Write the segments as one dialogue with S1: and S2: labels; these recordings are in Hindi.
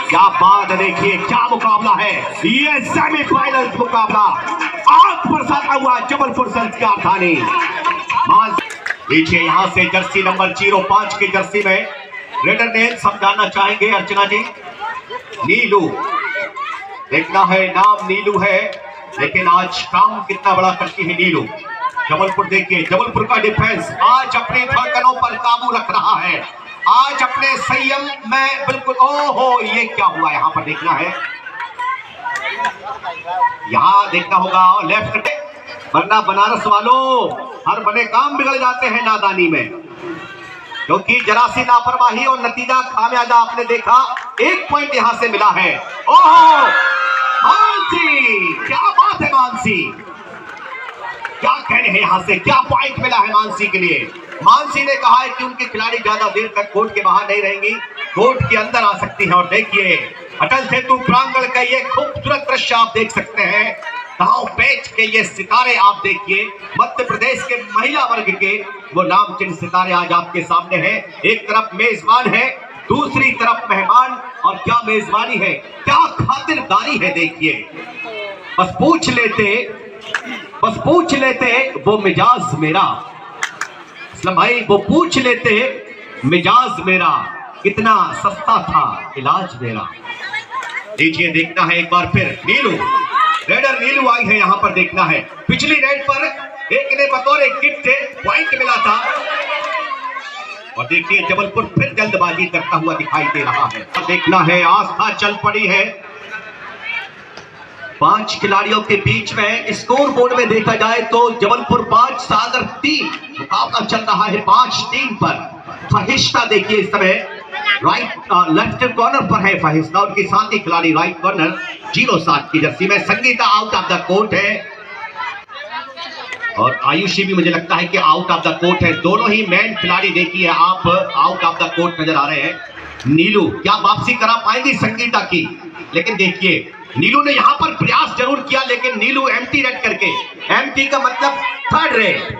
S1: क्या बात है, देखिए क्या मुकाबला है ये सेमीफाइनल मुकाबला आग बरसाता हुआ जबलपुर संस्कार थाने। नीचे यहाँ से जर्सी नंबर 05 की जर्सी में रेडर ने समझाना चाहेंगे अर्चना जी। नीलू देखना है, नाम नीलू है, लेकिन आज काम कितना बड़ा करती है नीलू। जबलपुर देखिए, जबलपुर का डिफेंस आज अपने धड़कनों पर काबू रख रहा है, आज अपने संयम में बिल्कुल। ओहो, ये क्या हुआ यहाँ पर देखना है, यहाँ देखना होगा लेफ्ट, वरना बनारस वालों हर बने काम बिगड़ जाते हैं नादानी में, क्योंकि जरा सी लापरवाही और नतीजा खामियाजा आपने देखा। 1 पॉइंट यहां से मिला है। ओहो मानसी, क्या बात है मानसी, क्या कहने हैं यहां से, क्या पॉइंट मिला है मानसी के लिए। मानसी ने कहा है कि उनके खिलाड़ी ज्यादा देर तक कोर्ट के बाहर नहीं रहेंगी, कोर्ट के अंदर आ सकती हैं। और देखिए अटल सेतु प्रांगण का ये खूबसूरत दृश्य आप देख सकते हैं, दांव पेच के ये सितारे आप देखिए, मध्य प्रदेश के महिला वर्ग के वो नामचीन सितारे आज आपके सामने हैं। एक तरफ मेजबान है, दूसरी तरफ मेहमान, और क्या मेजबानी है, क्या खातिरदारी है। देखिए बस पूछ लेते वो मिजाज मेरा, असलम भाई वो पूछ लेते मिजाज मेरा, कितना सस्ता था इलाज मेरा। लीजिए देखना है एक बार फिर, नीलू रेडर नीलू आई है यहाँ पर देखना है। पिछली रेड पर एक ने बतौर किट से पॉइंट मिला था, और देखिए जबलपुर फिर जल्दबाजी करता हुआ दिखाई दे रहा है। देखना है आस्था चल पड़ी है 5 खिलाड़ियों के बीच में। स्कोर बोर्ड में देखा जाए तो जबलपुर 5 सागर 3 मुकाबला चल रहा है 5-3 पर। फहिश्ता देखिए इस समय राइट लेफ्ट कॉर्नर पर है फहिश्ता, उनके साथी खिलाड़ी राइट कॉर्नर 07 की जर्सी में। Sangeeta out of the court है, और आयुषी भी मुझे लगता है कि आउट ऑफ द कोर्ट है। दोनों ही मैन खिलाड़ी देखिए आप आउट ऑफ द कोर्ट नजर आ रहे हैं। नीलू क्या वापसी करा पाएंगी संगीता की, लेकिन देखिए नीलू ने यहां पर प्रयास जरूर किया, लेकिन नीलू एम्प्टी रेड करके, एम्प्टी का मतलब थर्ड रेड,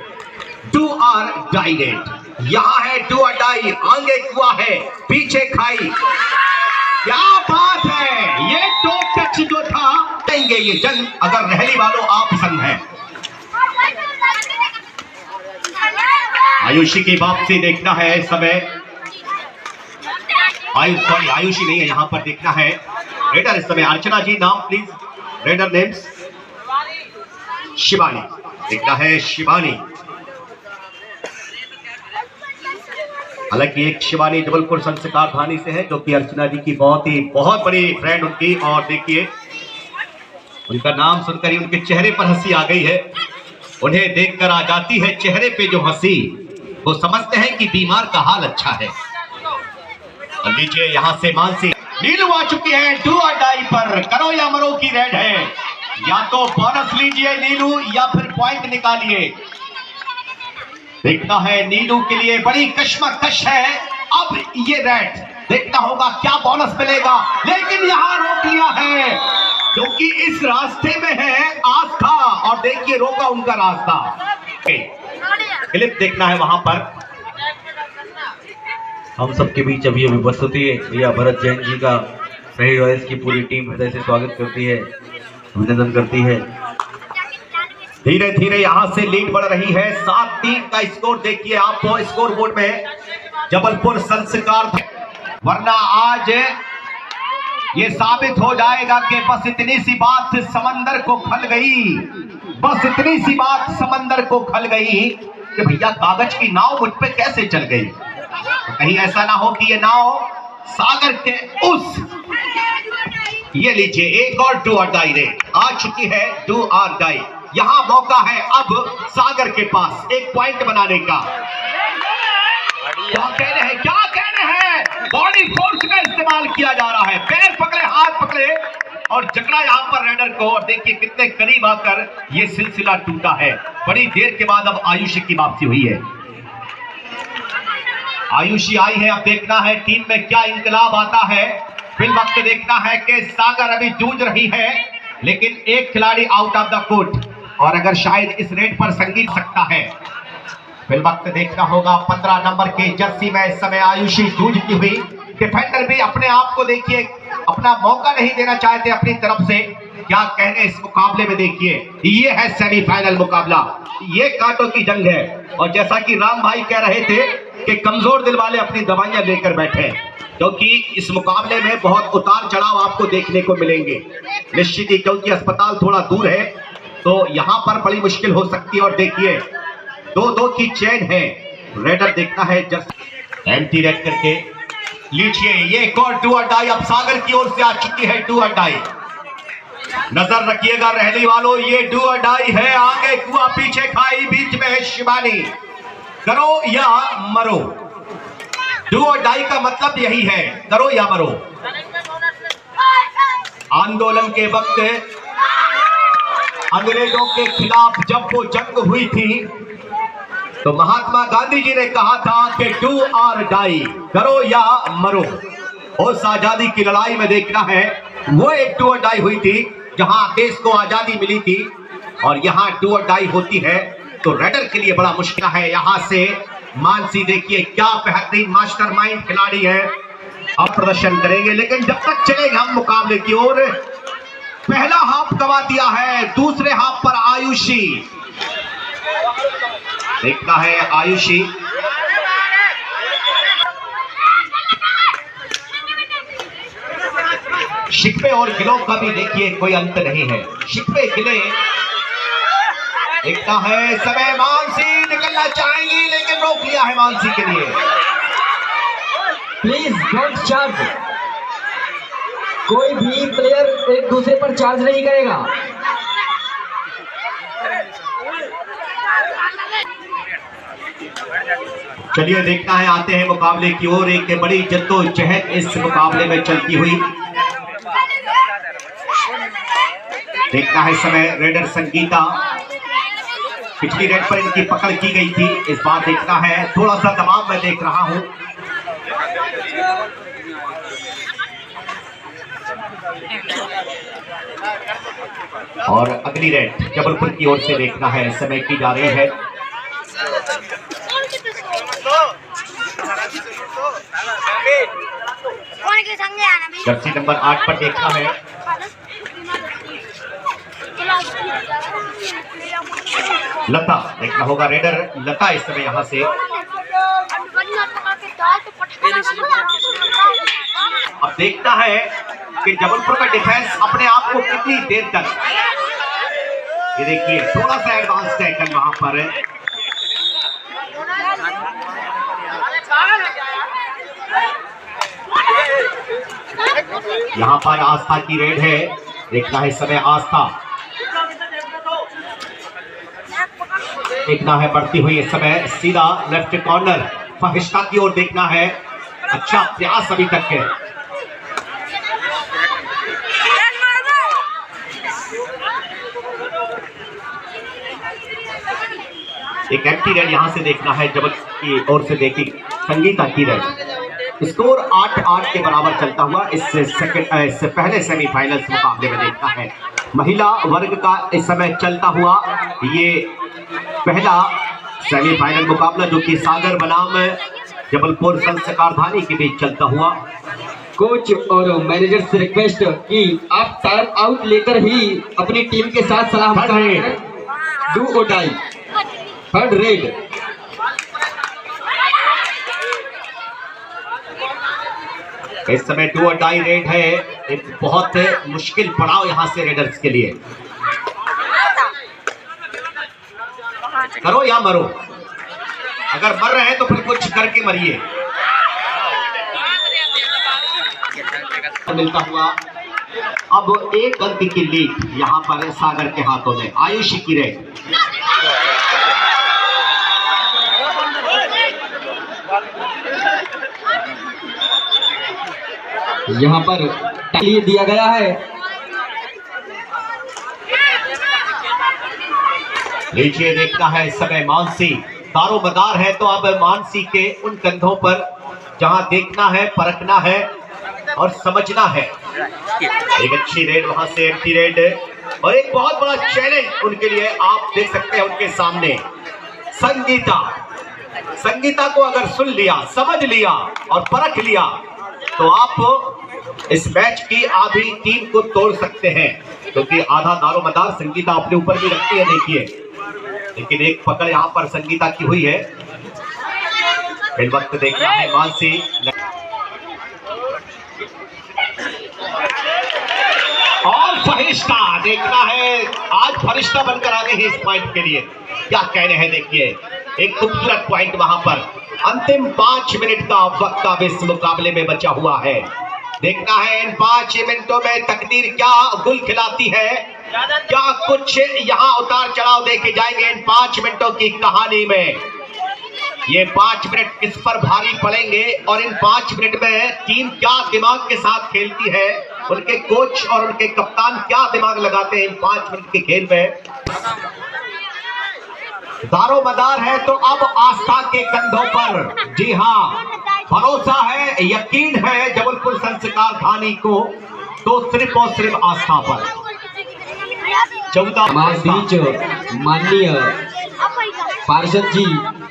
S1: डू और डाई रेड। यहां है डू और डाई, आगे कुआ है पीछे खाई। क्या बात है, ये टॉप टच जो था देंगे ये जंग, अगर रहली वालों आप संग है। आयुषी की वापसी देखना है इस समय, आयुषी नहीं है यहां पर देखना है रेडर इस समय। अर्चना जी नाम प्लीज, रेडर नेम्स। शिवानी देखना है, शिवानी, हालांकि एक शिवानी जबलपुर संस्कार थाने से है, जो कि अर्चना जी की बहुत बड़ी फ्रेंड उनकी। और देखिए उनका नाम सुनकर ही उनके चेहरे पर हंसी आ गई है, उन्हें देखकर आ जाती है चेहरे पे जो हंसी, वो समझते हैं कि बीमार का हाल अच्छा है। लीजिए यहां से मानसी, नीलू आ चुकी है डू और डाई पर, करो या मरो की रेड है, या तो बोनस लीजिए नीलू या फिर पॉइंट निकालिए। देखना है नीलू के लिए बड़ी कश्मकश है अब ये रेड, देखना होगा क्या बोनस मिलेगा, लेकिन यहां रोक लिया है क्योंकि इस रास्ते में है आस्था, और देखिए रोका उनका रास्ता। क्लिप देखना है वहां पर।
S2: हम सबके बीच अभी उपस्थित है भैया भरत जैन जी का सही वॉइस की पूरी टीम हृदय से स्वागत करती है, अभिनंदन करती है।
S1: धीरे धीरे यहां से लीड बढ़ रही है, 7-3 का स्कोर देखिए आप स्कोर बोर्ड में, जबलपुर संस्कार, वरना आज ये साबित हो जाएगा कि बस इतनी सी बात समंदर को खल गई, बस इतनी सी बात समंदर को खल गई कि भैया कागज की नाव मुझ पे कैसे चल गई। तो कहीं ऐसा ना हो कि ये नाव सागर के उस, ये लीजिए एक और डू और डाई रेड आ चुकी है, डू और डाई। यहां मौका है अब सागर के पास एक पॉइंट बनाने का। क्या कहने हैं, बॉडी फोर्स का इस्तेमाल किया जा रहा है, पैर पकड़े हाथ पकड़े और जकड़ा यहां पर रेडर को, और देखिए कितने करीब आकर ये सिलसिला टूटा है। बड़ी देर के बाद अब आयुषी की वापसी हुई है, आयुषी आई है, अब देखना है टीम में क्या इंकलाब आता है। फिल वक्त देखना है कि सागर अभी जूझ रही है, लेकिन एक खिलाड़ी आउट ऑफ द कोर्ट, और अगर शायद इस रेड पर संगीत सकता है। फिल वक्त देखना होगा 15 नंबर के जर्सी में इस समय आयुषी जूझती हुई, डिफेंडर भी अपने आप को देखिए अपना मौका नहीं देना चाहते अपनी तरफ से। क्या कहने इस मुकाबले में, देखिए ये है सेमीफाइनल मुकाबला, ये कांटों की जंग है। और जैसा कि राम भाई कह रहे थे कि कमजोर दिल वाले अपनी दवाइयां लेकर बैठे, क्योंकि इस मुकाबले में बहुत उतार चढ़ाव आपको देखने को मिलेंगे निश्चित ही, क्योंकि अस्पताल थोड़ा दूर है तो यहाँ पर बड़ी मुश्किल हो सकती है। और देखिए 2-2 की चेन है, रेडर देखना है जस्ट एंटी रेड करके लीजिए। ये एक और डू और डाई अब सागर की ओर से आ चुकी है, डू और डाई। नजर रखिएगा रहने वालों, ये डू और डाई है। आगे कुआ पीछे खाई, बीच में है शिवानी, करो या मरो। डू और डाई का मतलब यही है, करो या मरो। आंदोलन के वक्त अंग्रेजों के खिलाफ जब वो जंग हुई थी तो महात्मा गांधी जी ने कहा था कि डू और डाई, करो या मरो। उस आजादी की लड़ाई में देखना है, वो एक डू और डाई हुई थी जहां देश को आजादी मिली थी, और यहां डू और डाई होती है तो रेडर के लिए बड़ा मुश्किल है। यहां से मानसी देखिए क्या बेहतरीन मास्टरमाइंड खिलाड़ी है, अब प्रदर्शन करेंगे। लेकिन जब तक चलेगा हम मुकाबले की ओर, पहला हाफ गवा दिया है, दूसरे हाफ पर आयुषी देखना है। आयुषी शिकवे और गिलों का भी देखिए कोई अंत नहीं है, शिकवे गिले देखता है। समय मानसी निकलना चाहेंगी लेकिन रोक लिया है मानसी के लिए।
S3: प्लीज डोंट चार्ज, कोई भी प्लेयर एक दूसरे पर चार्ज नहीं करेगा।
S1: चलिए देखना है, आते हैं मुकाबले की ओर। एक बड़ी जद्दोजहद इस मुकाबले में चलती हुई देखना है। समय रेडर संगीता, पिछली रेड पर इनकी पकड़ की गई थी, इस बार देखना है थोड़ा सा दबाव मैं देख रहा हूं। और अगली रेड जबलपुर की ओर से देखना है, समय की जा रही है। जर्सी नंबर 8 पर देखना है लता, देखना होगा रेडर लता इस समय यहां से। अब देखना है कि जबलपुर का डिफेंस अपने आप को कितनी देर तक, ये देखिए थोड़ा सा एडवांस टैकल वहां पर है। यहां पर आस्था की रेड है, देखना है समय आस्था देखना है बढ़ती हुई इस समय सीधा लेफ्ट कॉर्नर फहिश्ता की ओर देखना है। अच्छा प्रयास अभी तक है, एक एंटी रेड यहां से देखना है। जबल की ओर से देखी संगीता की रेड। स्कोर 8-8 के बराबर चलता हुआ इस पहले सेमीफाइनल्स मुकाबले में देखना है। महिला वर्ग का इस समय चलता हुआ ये पहला सेमीफाइनल मुकाबला जो कि सागर बनाम जबलपुर संस्कारधानी के बीच चलता हुआ।
S3: कोच और मैनेजर से रिक्वेस्ट कि आप टाइम आउट लेकर ही अपनी टीम के साथ सलाह मशवरा करें। डू और डाई, थर्ड रेड।
S1: इस समय डू और डाई रेड है, एक बहुत मुश्किल पड़ाव यहां से रेडर्स के लिए। करो या मरो, अगर मर रहे हैं तो फिर कुछ करके मरिए। मिलता हुआ अब एक अंक की लीड यहां पर सागर के हाथों में। आयुषी की रेड,
S3: यहाँ पर लिए दिया गया है।
S1: नीचे देखना है इस समय मानसी, दारोमदार है तो अब मानसी के उन कंधों पर जहां देखना है, परखना है और समझना है। एक अच्छी रेड वहां से एंटी रेड, और एक बहुत बड़ा चैलेंज उनके लिए आप देख सकते हैं उनके सामने। संगीता को अगर सुन लिया, समझ लिया और परख लिया तो आप इस मैच की आधी टीम को तोड़ सकते हैं, क्योंकि आधा दारोमदार संगीता अपने ऊपर भी रखती है। देखिए, लेकिन एक पकड़ यहाँ पर संगीता की हुई है। फिर वक्त देखना है मानसी, और फरिश्ता देखना है, आज फरिश्ता बनकर आ गए हैं इस पॉइंट के लिए। क्या कहने हैं, देखिए एक खूबसूरत पॉइंट वहां पर। अंतिम 5 मिनट का वक्त इस मुकाबले में बचा हुआ है। देखना है इन 5 मिनटों में तकदीर क्या गुल खिलाती है, क्या कुछ यहाँ उतार चढ़ाव देखे जाएंगे इन 5 मिनटों की कहानी में। ये 5 मिनट किस पर भारी पड़ेंगे और इन 5 मिनट में टीम क्या दिमाग के साथ खेलती है, उनके कोच और उनके कप्तान क्या दिमाग लगाते हैं इन 5 मिनट के खेल में। दारोमदार है तो अब आस्था के कंधों पर, जी हाँ, भरोसा है, यकीन है जबलपुर संस्कार धानी को, तो सिर्फ और सिर्फ आस्था पर। 14
S3: माननीय पार्षद जी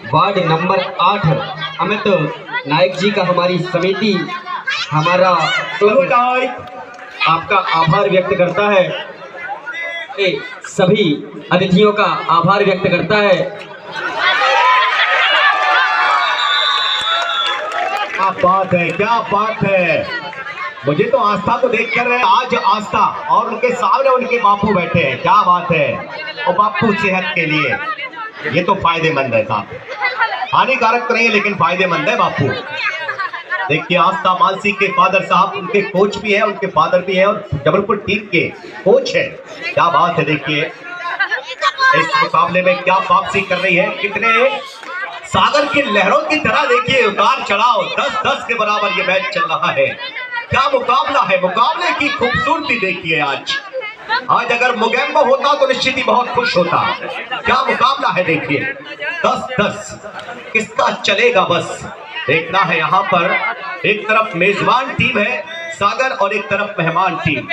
S3: वार्ड नंबर 8 अमित नायक जी का हमारी समिति हमारा आपका आभार व्यक्त करता है, सभी अतिथियों का आभार व्यक्त करता है।
S1: क्या बात है, क्या बात है। मुझे तो आस्था को देख कर आज आस्था और उनके सामने उनके बापू बैठे हैं। क्या बात है। और बापू सेहत के लिए ये तो फायदेमंद है साहब, हानिकारक तो नहीं है लेकिन फायदेमंद है बापू। देखिए आस्था मानसी के फादर साहब उनके कोच भी है, उनके फादर भी है और जबलपुर टीम के कोच है। क्या बात है। देखिए इस मुकाबले में क्या वापसी कर रही है, कितने सागर की लहरों की तरह देखिए उतार चढ़ाव 10-10 के बराबर ये मैच चल रहा है। क्या मुकाबला है, मुकाबले की खूबसूरती देखिए। आज अगर मुगैम्बो होता तो निश्चित ही बहुत खुश होता। क्या मुकाबला है देखिए, 10-10 किसका चलेगा बस देखना है। यहाँ पर एक तरफ मेजबान टीम है सागर और एक तरफ मेहमान टीम।